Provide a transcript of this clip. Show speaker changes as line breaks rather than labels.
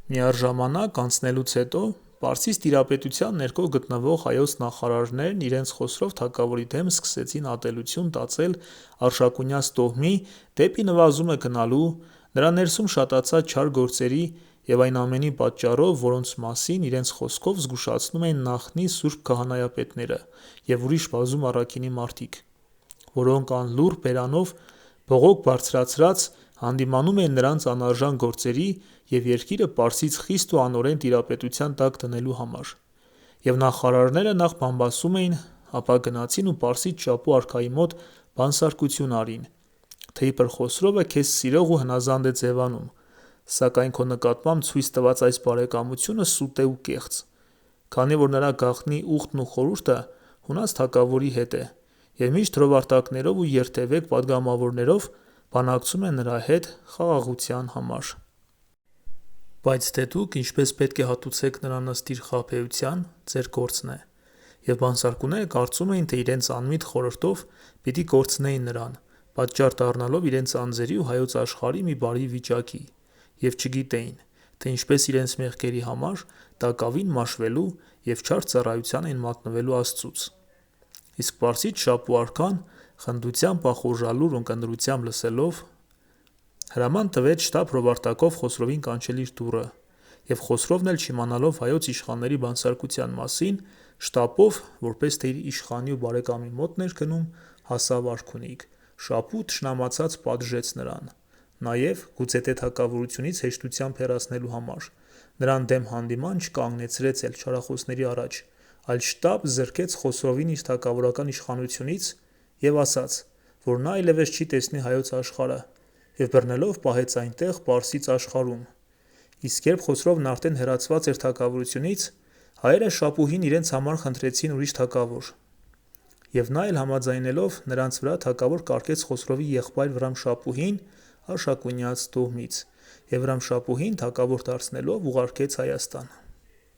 Միառժամանակ անցնելուց հետո Պարսից տիրապետության ներքո գտնվող հայոց նախարարներն իրենց խոսրով թագավորի դեմ սկսեցին ատելություն տածել Արշակունյաց տոհմի դեպի նվազումը գնալու, նրա ներսում շատացած չար գործերի և այն ամենի պատճառով, որոնց մասին իրենց խոսքով զգուշացնում էին նախնի սուրբ քահանայապետները և ուրիշ բազում առաքինի մարդիկ, որոնք անլուռ բերանով բողոք բարձրացրած հանդիմանում էին նրանց անարժան գործերի և երկիրը Պարսից խիստ ու անօրեն տիրապետության տակ դնելու համար: Եվ նախարարները նախ բամբասում էին, ապա գնացին ու Պարսից շապու արքայի մոտ բանսարկություն արին, թե իբր Խոսրովը քեզ սիրող ու հնազանդ է ձևանում, սակայն քո նկատմամբ ցույց տված այս բարեկամությունը սուտ է ու կեղծ, քանի որ նրա գաղտնի ուխտն ու խորհուրդը հունած թագավորի հետ է և միշտ հրովարտակներով ու երթևեկ պատգամավորներով բանակցում է նրա հետ խաղաղության համար: Բայց թե դուք ինչպես պետք է հատուցեք նրան ըստ իր խաբեության, ձեր գործն է: Եվ բանսարկուները կարծում էին, թե իրենց անմիտ խորհրդով պիտի կորցնեին նրան, պատճառ դառնալով իրենց անձերի ու հայոց աշխարհի մի բարի վիճակի, և չգիտեին, թե ինչպես իրենց մեղքերի համար տակավին մաշվելու և չար ծառայության էին մատնվելու Աստծուց: Իսկ Պարսից շապու արքան խնդությամբ, ախորժալուր ունկնդրությամբ լսելով, հրաման տվեց շտապ հրովարտակով Խոսրովին կանչել իր դուռը: Եվ Խոսրովն էլ չիմանալով հայոց իշխանների բանսարկության մասին, շտապով, որպես թե իր իշխանի ու բարեկամի մոտն էր գնում, հասավ արքունիք, շապու թշնամացած պատժեց նրան: Նաև, գուցե թե թագավորությունից հեշտությամբ հեռացնելու համար, նրան դեմ հանդիման չկանգնեցրեց էլ չարախոսների առաջ, այլ շտապ զրկեց Խոսրովին իր թագավորական իշխանությունից և ասաց, որ նա այլևս չի տեսնի հայոց աշխարհը, և բռնելով պահեց այնտեղ Պարսից աշխարհում: Իսկ երբ Խոսրովն արդեն հեռացված էր թագավորությունից, հայերը շապուհին իրենց համար խնդրեցին ուրիշ թագավոր: Եվ նա էլ համաձայնելով, նրանց վրա թագավոր կարգեց Խոսրովի եղբայր Վրամշապուհին Արշակունյաց տոհմից և Վրամշապուհին թագավոր դարձնելով ուղարկեց Հայաստան: